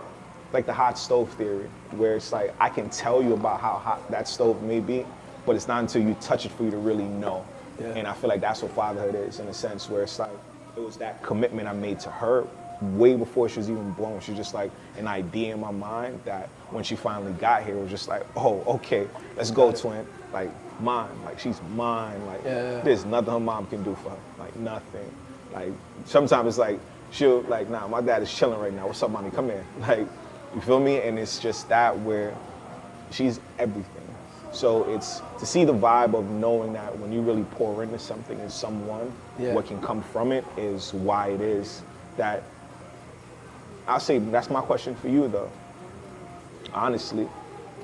the hot stove theory, where it's like I can tell you about how hot that stove may be, but it's not until you touch it for you to really know. Yeah. And I feel like that's what fatherhood is, in a sense, where it's like, it was that commitment I made to her way before she was even born. She was just like an idea in my mind that when she finally got here, it was just like, oh, okay, let's go, twin. Like, mine, like she's mine. Like, there's nothing her mom can do for her, like nothing. Like, sometimes it's like, she'll, like, nah, my dad is chilling right now. What's up, mommy? Come here. Like, you feel me? And it's just that where she's everything. So it's to see the vibe of knowing that when you really pour into something and someone, what can come from it is why it is that, I'll say that's my question for you though, honestly,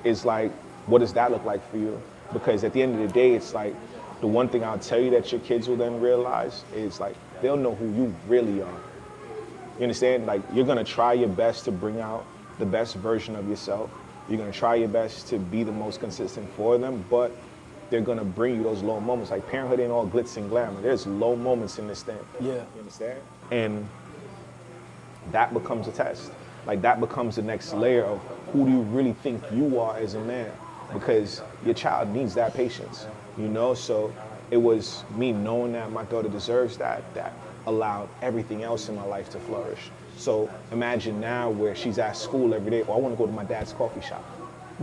is like, what does that look like for you? Because at the end of the day, it's like, the one thing I'll tell you that your kids will then realize is like, they'll know who you really are. You understand? Like, you're gonna try your best to bring out the best version of yourself. You're gonna try your best to be the most consistent for them, but they're gonna bring you those low moments. Like, parenthood ain't all glitz and glamour. There's low moments in this thing. Yeah. You understand? And that becomes a test. Like, that becomes the next layer of who do you really think you are as a man? Because your child needs that patience, you know? So it was me knowing that my daughter deserves that allowed everything else in my life to flourish. So imagine now where she's at school every day. Oh, I want to go to my dad's coffee shop.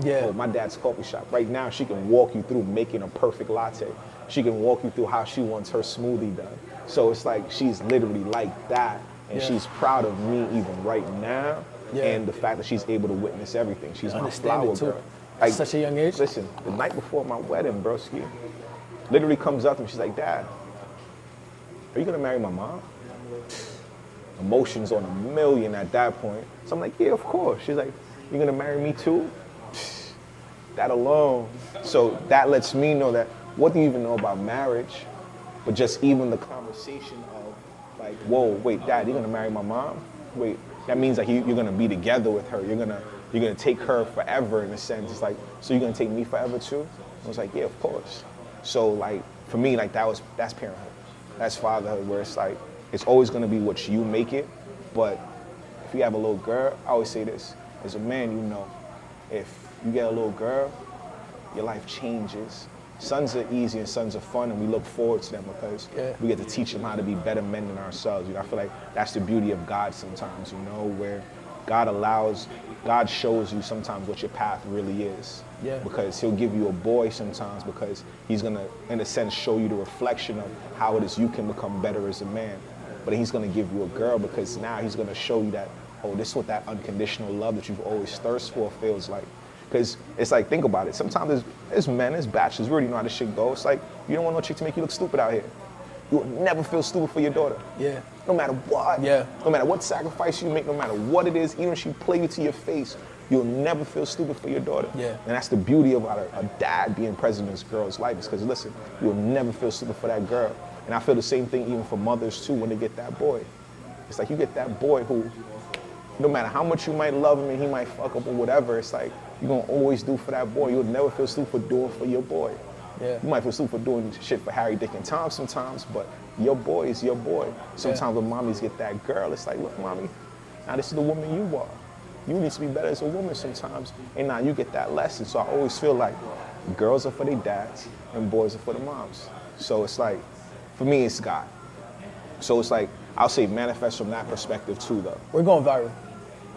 Yeah. Oh, my dad's coffee shop. Right now, she can walk you through making a perfect latte. She can walk you through how she wants her smoothie done. So it's like she's literally like that. And she's proud of me even right now. And the fact that she's able to witness everything. She's my flower girl. Like, such a young age. Listen, the night before my wedding, broski, literally comes up to me. She's like, Dad, are you going to marry my mom? Emotions on a million at that point. So I'm like, yeah, of course. She's like, you're gonna marry me too? That alone. So that lets me know that, what do you even know about marriage? But just even the conversation of like, whoa, wait, Dad, you're gonna marry my mom? Wait, that means like you're gonna be together with her. You're gonna take her forever, in a sense. It's like, so you're gonna take me forever too? I was like, yeah, of course. So like, for me, like that's parenthood. That's fatherhood, where it's like, it's always gonna be what you make it, but if you have a little girl, I always say this, as a man, you know, if you get a little girl, your life changes. Sons are easy and sons are fun, and we look forward to them because we get to teach them how to be better men than ourselves. You know, I feel like that's the beauty of God sometimes, you know, where God shows you sometimes what your path really is. Yeah. Because he'll give you a boy sometimes because he's gonna, in a sense, show you the reflection of how it is you can become better as a man. But he's gonna give you a girl because now he's gonna show you that, oh, this is what that unconditional love that you've always thirsted for feels like. Because it's like, think about it. Sometimes there's men, there's bachelors, we already know how this shit goes. It's like, you don't want no chick to make you look stupid out here. You will never feel stupid for your daughter. Yeah. No matter what. Yeah. No matter what sacrifice you make, no matter what it is, even if she play you to your face, you'll never feel stupid for your daughter. Yeah. And that's the beauty of a dad being present in his girl's life, is because, listen, you'll never feel stupid for that girl. And I feel the same thing even for mothers too when they get that boy. It's like you get that boy who, no matter how much you might love him and he might fuck up or whatever, it's like you're gonna always do for that boy. You'll never feel stupid for doing for your boy. Yeah. You might feel stupid for doing shit for Harry, Dick, and Tom sometimes, but your boy is your boy. Sometimes when mommies get that girl, it's like, look, mommy, now this is the woman you are. You need to be better as a woman sometimes, and now you get that lesson. So I always feel like girls are for their dads and boys are for the moms. So it's like, for me, it's God. So it's like, I'll say manifest from that perspective too, though. We're going viral.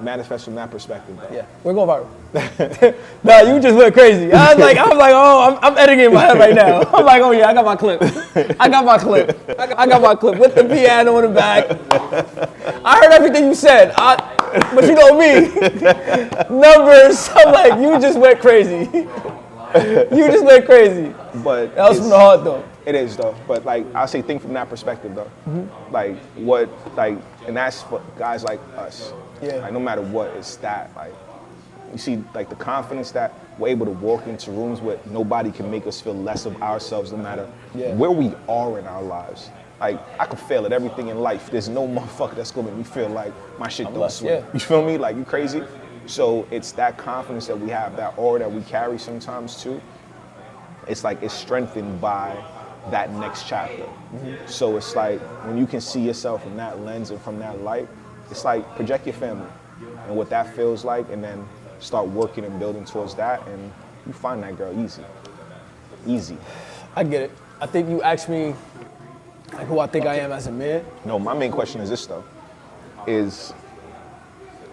Manifest from that perspective, though. Yeah, we're going viral. Nah, you just went crazy. I was like, oh, I'm editing in my head right now. I'm like, oh yeah, I got my clip. I got my clip. I got my clip with the piano in the back. I heard everything you said. But you know me, numbers. I'm like, you just went crazy. You just went crazy. But that was from the heart, though. It is, though. But like, I say, think from that perspective, though. Like and that's for guys like us. Yeah. Like, no matter what, it's that. Like, you see, like the confidence that we're able to walk into rooms where nobody can make us feel less of ourselves, no matter where we are in our lives. Like, I could fail at everything in life. There's no motherfucker that's gonna make me feel like my shit don't swim. Yeah. You feel me? Like, you crazy? So it's that confidence that we have, that aura that we carry sometimes too. It's like it's strengthened by that next chapter. So it's like when you can see yourself in that lens and from that light, it's like project your family and what that feels like, and then start working and building towards that, and you find that girl easy. Easy. I get it. I think you asked me like who I think I am as a man. No, my main question is this though, is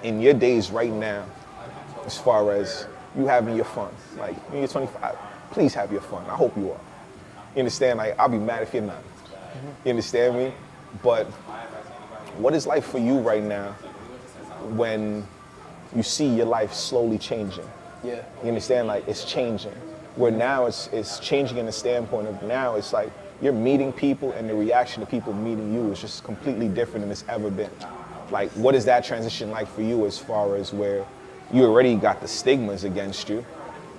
in your days right now, as far as you having your fun, like when you're 25, please have your fun. I hope you are. You understand? Like, I'll be mad if you're not. You understand me? But what is life for you right now when you see your life slowly changing? Yeah. You understand? Like, it's changing. Where now it's changing in the standpoint of now it's like you're meeting people and the reaction to people meeting you is just completely different than it's ever been. Like, what is that transition like for you as far as where you already got the stigmas against you,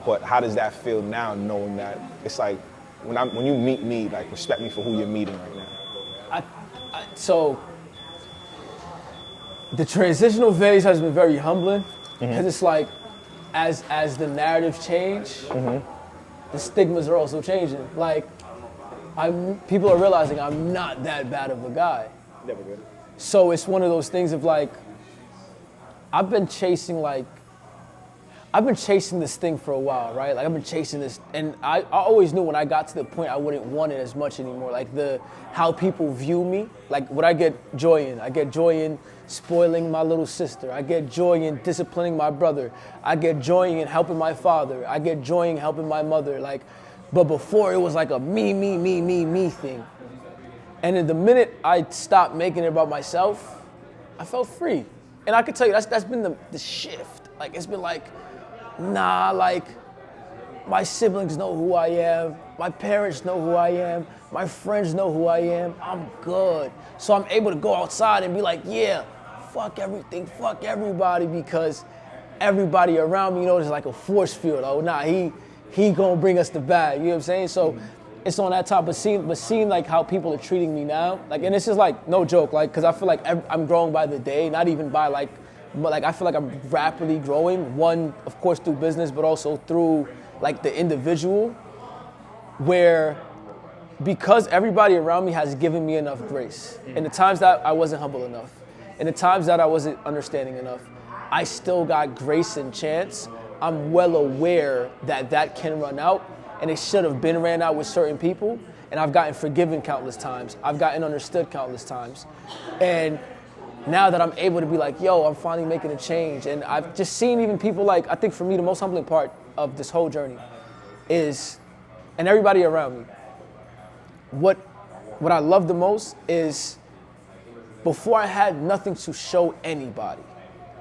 but how does that feel now knowing that it's like when you meet me, like, respect me for who you're meeting right now? So the transitional phase has been very humbling because it's like as the narrative change, the stigmas are also changing. Like, people are realizing I'm not that bad of a guy. Never good. So it's one of those things of like, I've been chasing this thing for a while, right? Like, I've been chasing this, and I always knew when I got to the point I wouldn't want it as much anymore. Like, how people view me, like what I get joy in. I get joy in spoiling my little sister. I get joy in disciplining my brother. I get joy in helping my father. I get joy in helping my mother. Like, but before it was like a me thing. And in the minute I stopped making it about myself, I felt free. And I can tell you, that's been the shift. Like, it's been like, nah, like, my siblings know who I am, my parents know who I am, my friends know who I am, I'm good. So I'm able to go outside and be like, yeah, fuck everything, fuck everybody, because everybody around me, there's like a force field. Oh, nah, he gonna bring us the bag, you know what I'm saying? So it's on that top, but seeing like how people are treating me now, like, and this is like, no joke, like, cause I feel like I'm growing by the day, not even by like I feel like I'm rapidly growing, one, of course, through business, but also through like the individual, where because everybody around me has given me enough grace, in the times that I wasn't humble enough, in the times that I wasn't understanding enough, I still got grace and chance. I'm well aware that can run out, and it should have been ran out with certain people, and I've gotten forgiven countless times. I've gotten understood countless times. And now that I'm able to be like, yo, I'm finally making a change. And I've just seen even people like, I think for me, the most humbling part of this whole journey is, and everybody around me, what I love the most is before I had nothing to show anybody,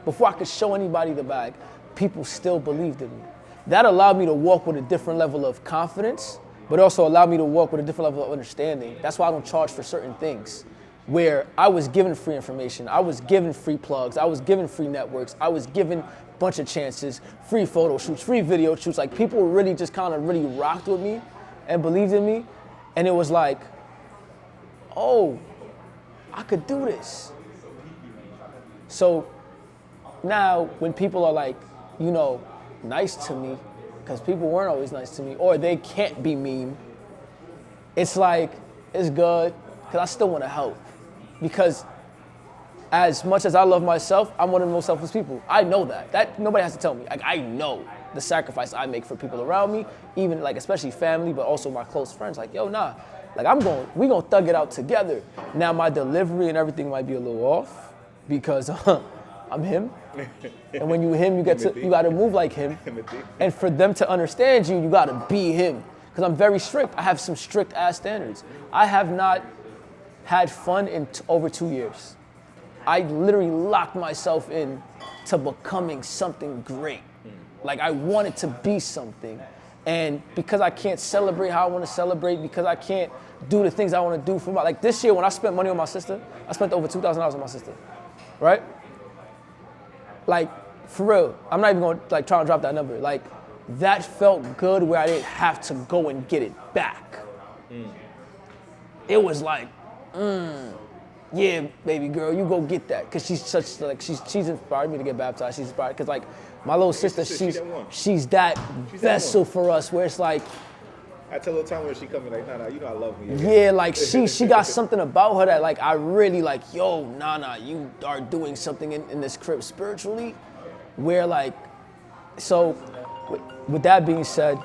before I could show anybody the bag, people still believed in me. That allowed me to walk with a different level of confidence, but also allowed me to walk with a different level of understanding. That's why I don't charge for certain things. Where I was given free information, I was given free plugs, I was given free networks, I was given a bunch of chances, free photo shoots, free video shoots. Like, people really just kind of really rocked with me and believed in me. And it was like, oh, I could do this. So now when people are like, nice to me, because people weren't always nice to me, or they can't be mean, it's like, it's good, because I still want to help. Because as much as I love myself, I'm one of the most selfless people. I know that nobody has to tell me. Like, I know the sacrifice I make for people around me, even like, especially family, but also my close friends. Like, yo, nah, like we gonna thug it out together. Now my delivery and everything might be a little off because I'm him. And when you him, you gotta move like him. And for them to understand you, you gotta be him. Because I'm very strict. I have some strict ass standards. I have not had fun in over 2 years. I literally locked myself in to becoming something great. Like, I wanted to be something. And because I can't celebrate how I want to celebrate, because I can't do the things I want to do for like this year when I spent money on my sister, I spent over $2,000 on my sister, right? Like, for real, I'm not even going to like try and drop that number. Like, that felt good where I didn't have to go and get it back. It was like, yeah, baby girl, you go get that. Cause she's such like she's inspired me to get baptized. She's inspired cause like my little sister, she's that vessel for us where it's like, I tell her time when she coming like, nah, you know I love me. Yeah, like she got something about her that like I really like, yo, nah, you are doing something in this crib spiritually, where like, so with that being said,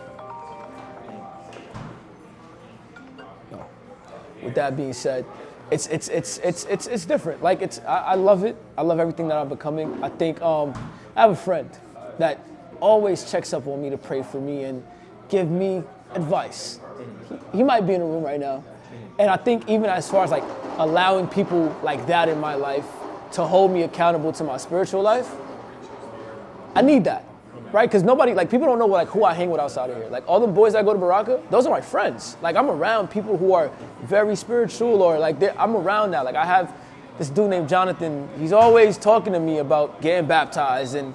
it's different. Like I love it. I love everything that I'm becoming. I think I have a friend that always checks up on me to pray for me and give me advice. He might be in the room right now. And I think even as far as like allowing people like that in my life to hold me accountable to my spiritual life, I need that. Right? Because nobody, like people don't know like who I hang with outside of here. Like all the boys that go to Baraka, those are my friends. Like I'm around people who are very spiritual or like I'm around that. Like I have this dude named Jonathan. He's always talking to me about getting baptized and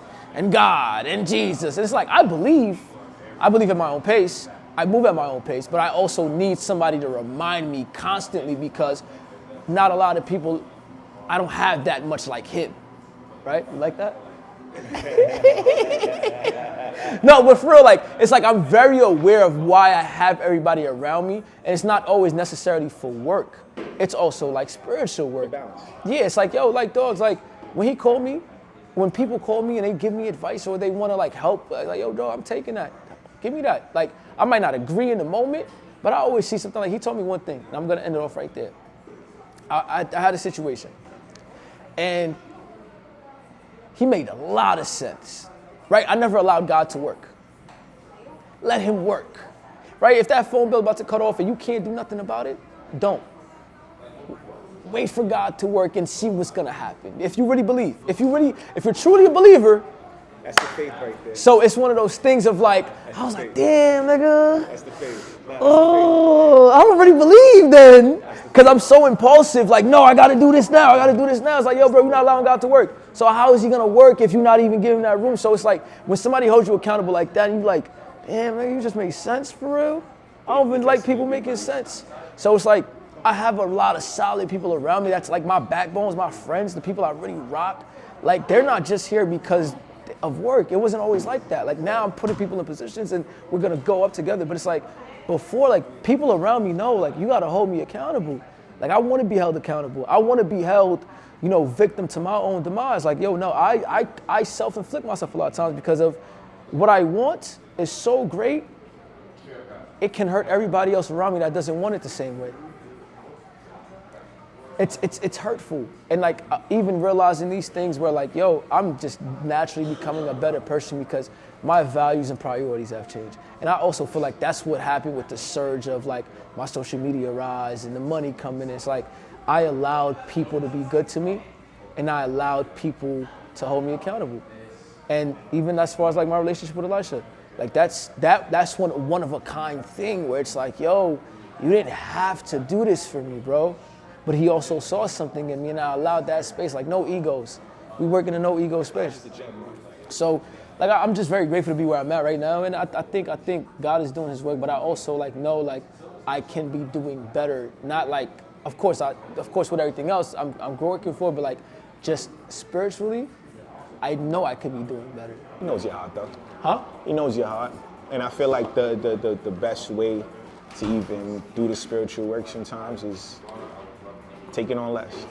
God and Jesus. And it's like, I believe at my own pace. I move at my own pace, but I also need somebody to remind me constantly because not a lot of people, I don't have that much like him. Right? You like that? No, but for real, like, it's like I'm very aware of why I have everybody around me, and it's not always necessarily for work. It's also like spiritual work. Yeah, it's like, yo, like dogs, like when people call me and they give me advice or they want to like help, like, yo, dog, I'm taking that. Give me that. Like, I might not agree in the moment, but I always see something like he told me one thing, and I'm gonna end it off right there. I had a situation, and he made a lot of sense, right? I never allowed God to work. Let him work, right? If that phone bill about to cut off and you can't do nothing about it, don't. Wait for God to work and see what's gonna happen. If you really believe, if you're truly a believer, that's the faith right there. So it's one of those things of like, I was like, damn, nigga. That's the faith. I don't really believe then. Because I'm so impulsive, like, no, I gotta do this now. It's like, yo, bro, you're not allowing God to work. So how is he gonna work if you're not even giving that room? So it's like, when somebody holds you accountable like that, and you're like, damn, man, you just make sense for real? I don't even like people making sense. So it's like, I have a lot of solid people around me. That's like my backbones, my friends, the people I really rock. Like, they're not just here because of work. It wasn't always like that. Like now I'm putting people in positions and we're gonna go up together. But it's like before, like people around me know, like you gotta hold me accountable. Like I wanna be held accountable. I wanna be held, victim to my own demise. Like, yo, no, I self-inflict myself a lot of times because of what I want is so great, it can hurt everybody else around me that doesn't want it the same way. It's hurtful. And like even realizing these things where like, yo, I'm just naturally becoming a better person because my values and priorities have changed. And I also feel like that's what happened with the surge of like my social media rise and the money coming. It's like I allowed people to be good to me and I allowed people to hold me accountable. And even as far as like my relationship with Elisha, like that's one of a kind thing where it's like, yo, you didn't have to do this for me, bro. But he also saw something in me and I allowed that space, like no egos. We work in a no ego space. So like I'm just very grateful to be where I'm at right now. And I think God is doing his work, but I also like know like I can be doing better. Not like, of course with everything else I'm working for, but like just spiritually, I know I could be doing better. He knows your heart though. Huh? He knows your heart. And I feel like the best way to even do the spiritual work sometimes is taking on less.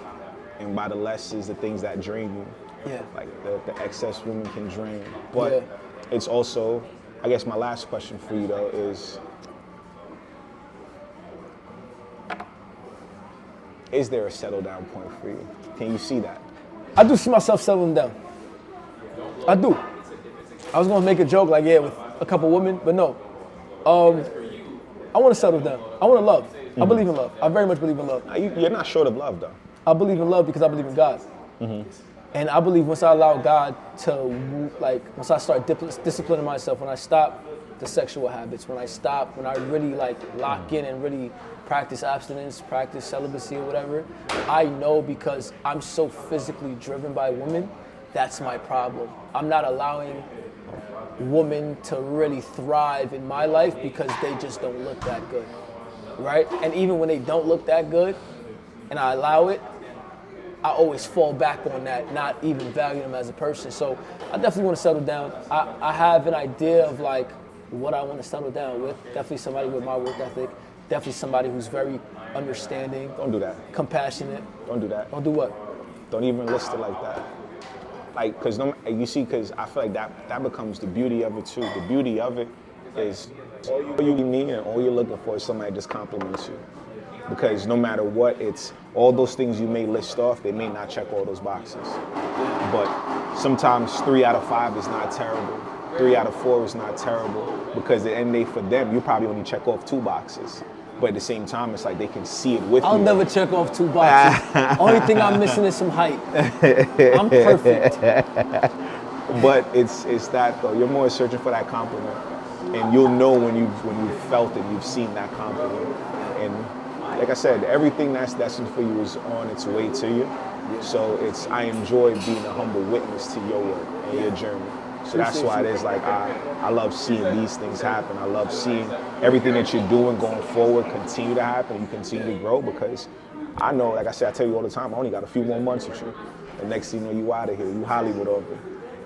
And by the less is the things that drain you. Yeah. Like the excess women can drain. But it's also, I guess my last question for you though is there a settle down point for you? Can you see that? I do see myself settling down. I do. I was gonna make a joke like, yeah, with a couple women, but no. I want to settle down. I want to love. I believe in love. I very much believe in love. You're not short of love though. I believe in love because I believe in God. And I believe once I allow God to, like, once I start disciplining myself, when I stop the sexual habits, when I really like lock in and really practice abstinence, practice celibacy or whatever, I know because I'm so physically driven by women, that's my problem. I'm not allowing women to really thrive in my life because they just don't look that good, right? And even when they don't look that good and I allow it, I always fall back on that, not even value them as a person. So I definitely want to settle down. I have an idea of like what I want to settle down with. Definitely somebody with my work ethic. Definitely somebody who's very understanding. Don't do that. Compassionate. Don't do that. Don't do what? Don't even list it like that. Like, because you see, because I feel like that becomes the beauty of it too. The beauty of it is all you need and all you're looking for is somebody that just compliments you. Because no matter what, it's all those things you may list off, they may not check all those boxes. But sometimes 3 out of 5 is not terrible. 3 out of 4 is not terrible. Because at the end of the day, for them, you probably only check off 2 boxes. But at the same time, it's like they can see it with you. I'll never check off 2 boxes. Only thing I'm missing is some height. I'm perfect. But it's that though. You're more searching for that compliment, and you'll know when you felt it, you've seen that compliment. And like I said, everything that's destined for you is on its way to you. So I enjoy being a humble witness to your work and your journey. So that's why it is like I love seeing these things happen. I love seeing everything that you're doing going forward continue to happen. You continue to grow because I know, like I said, I tell you all the time, I only got a few more months with you. The next thing you know, you out of here. You Hollywood over.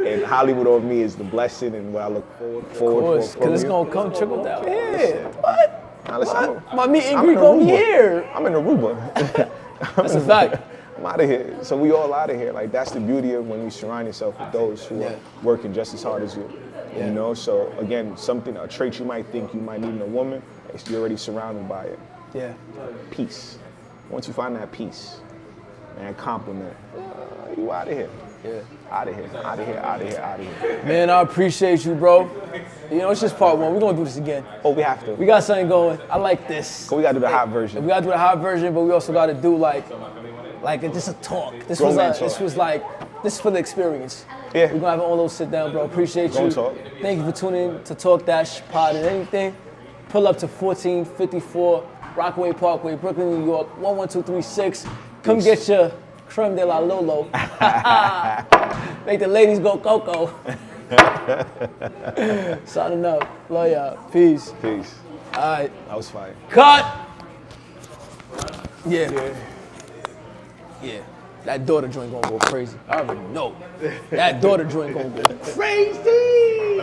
And Hollywood over me is the blessing and what I look forward Of course, for. because it's going to come trickle down. Yeah. What? Now, listen, My meet and greet going to be here. I'm in Aruba. That's a fact. I'm out of here. So we all out of here. Like, that's the beauty of when you surround yourself with those who are working just as hard as you. You know, so again, a trait you might think you might need in a woman, you're already surrounded by it. Yeah. Peace. Once you find that peace, man, compliment, you out of here. Yeah. Out of here, out of here, out of here, out of here. Man, I appreciate you, bro. You know, it's just part 1. We're going to do this again. Oh, we have to. We got something going. I like this. We got to do the hot version. We got to do the hot version, but we also got to do like just a talk. This was for the experience. Yeah. We're going to have an all those sit down, bro. Appreciate you. Talk. Thank you for tuning in to Talk That Pod and anything. Pull up to 1454 Rockaway Parkway, Brooklyn, New York, 11236. Come get your creme de la Lolo. Make the ladies go coco. Signing up. Love y'all. Peace. Peace. All right. That was fire. Cut. Yeah. That daughter joint gonna go crazy. I already know. That daughter joint gonna go crazy.